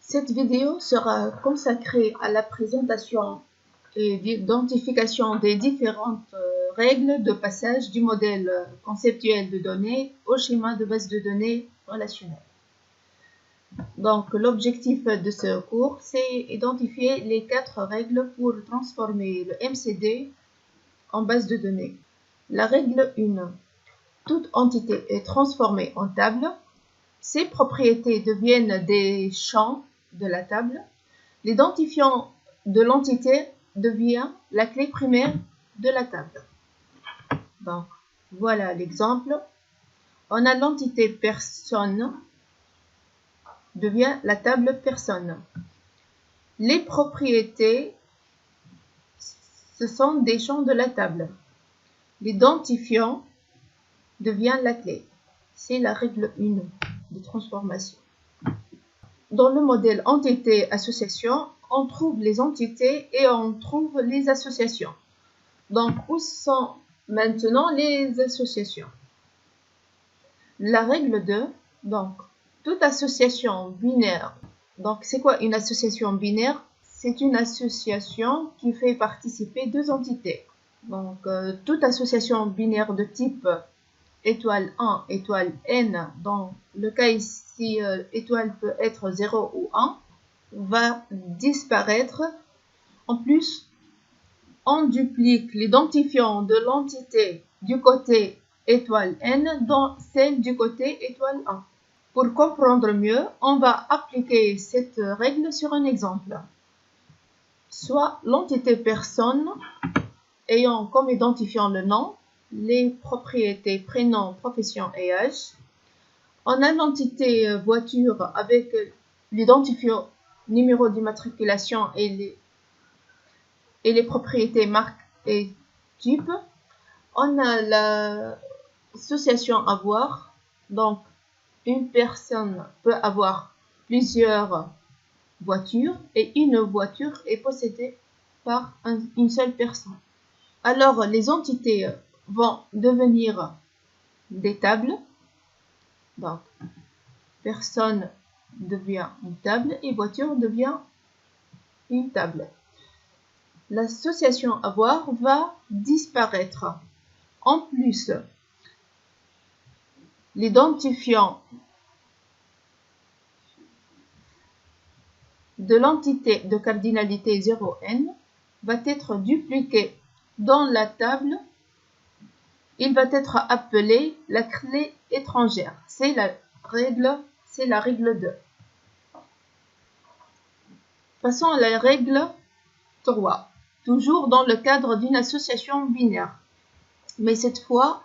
Cette vidéo sera consacrée à la présentation et l'identification des différentes règles de passage du modèle conceptuel de données au schéma de base de données relationnelle. Donc, l'objectif de ce cours, c'est identifier les 4 règles pour transformer le MCD en base de données. La règle 1. Toute entité est transformée en table. Ses propriétés deviennent des champs de la table. L'identifiant de l'entité devient la clé primaire de la table. Donc, voilà l'exemple. On a l'entité personne devient la table personne. Les propriétés, ce sont des champs de la table. L'identifiant devient la clé. C'est la règle 1 de transformation. Dans le modèle entité-association, on trouve les entités et on trouve les associations. Donc, où sont maintenant les associations? La règle 2, donc, toute association binaire. Donc, c'est quoi une association binaire? C'est une association qui fait participer 2 entités. Donc, toute association binaire de type étoile 1, étoile n, dans le cas ici, étoile peut être 0 ou 1, va disparaître. En plus, on duplique l'identifiant de l'entité du côté étoile n dans celle du côté étoile 1. Pour comprendre mieux, on va appliquer cette règle sur un exemple. Soit l'entité personne ayant comme identifiant le nom, les propriétés prénom, profession et âge. On a l'entité voiture avec l'identifiant numéro d'immatriculation et les propriétés marque et type. On a l'association avoir, donc une personne peut avoir plusieurs voitures et une voiture est possédée par une seule personne. Alors, les entités vont devenir des tables. Donc, personne devient une table et voiture devient une table. L'association avoir va disparaître. En plus, l'identifiant de l'entité de cardinalité 0n va être dupliqué dans la table. Il va être appelé la clé étrangère. C'est la règle 2. Passons à la règle 3. Toujours dans le cadre d'une association binaire. Mais cette fois,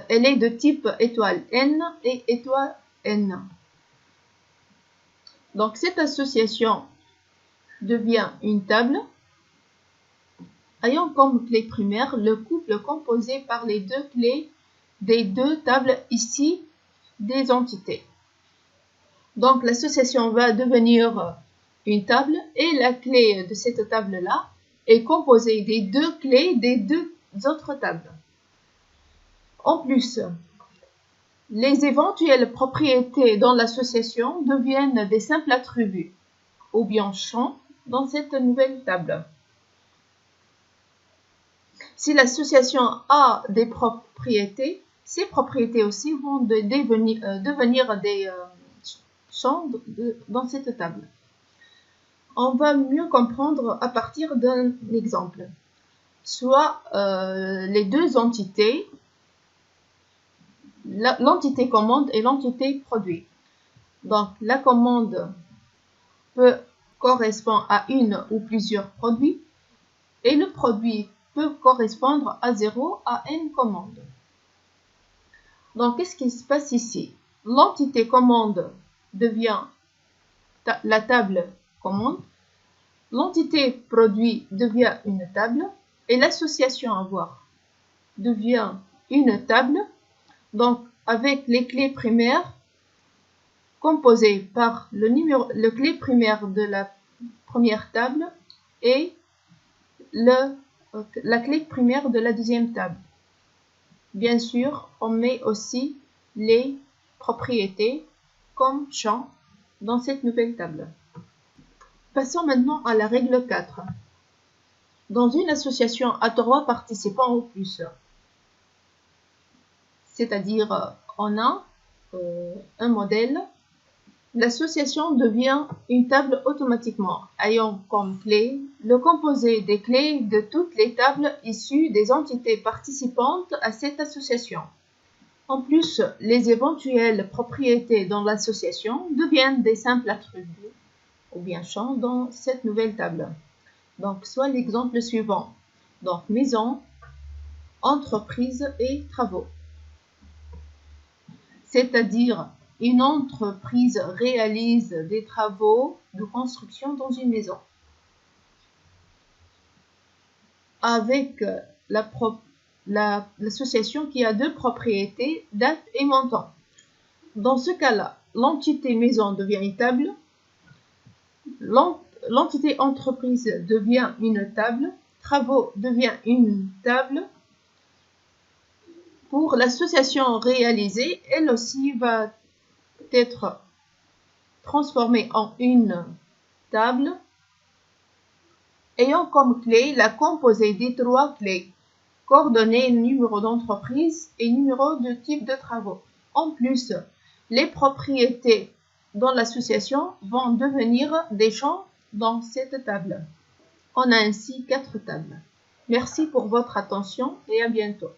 elle est de type étoile n et étoile n. Donc cette association devient une table ayant comme clé primaire le couple composé par les 2 clés des 2 tables ici des entités. Donc l'association va devenir une table et la clé de cette table-là est composée des 2 clés des 2 autres tables. En plus, les éventuelles propriétés dans l'association deviennent des simples attributs ou bien champs dans cette nouvelle table. Si l'association a des propriétés, ces propriétés aussi vont devenir des champs dans cette table. On va mieux comprendre à partir d'un exemple. Soit les 2 entités, l'entité commande et l'entité produit. Donc, la commande peut correspondre à une ou plusieurs produits et le produit peut correspondre à 0 à n commandes. Donc, qu'est-ce qui se passe ici? L'entité commande devient la table commande, l'entité produit devient une table et l'association avoir devient une table. Donc, avec les clés primaires composées par le clé primaire de la première table et la clé primaire de la deuxième table. Bien sûr, on met aussi les propriétés comme champs dans cette nouvelle table. Passons maintenant à la règle 4. Dans une association à 3 participants ou plus, c'est-à-dire on a un modèle, l'association devient une table automatiquement, ayant comme clé le composé des clés de toutes les tables issues des entités participantes à cette association. En plus, les éventuelles propriétés dans l'association deviennent des simples attributs ou bien champs dans cette nouvelle table. Donc, soit l'exemple suivant. Donc, maison, entreprise et travaux. C'est-à-dire, une entreprise réalise des travaux de construction dans une maison. Avec l'association qui a deux propriétés, date et montant. Dans ce cas-là, l'entité maison devient une table, l'entité entreprise devient une table, travaux devient une table. Pour l'association réalisée, elle aussi va être transformée en une table ayant comme clé la composée des trois clés, coordonnées, numéro d'entreprise et numéro de type de travaux. En plus, les propriétés dans l'association vont devenir des champs dans cette table. On a ainsi 4 tables. Merci pour votre attention et à bientôt.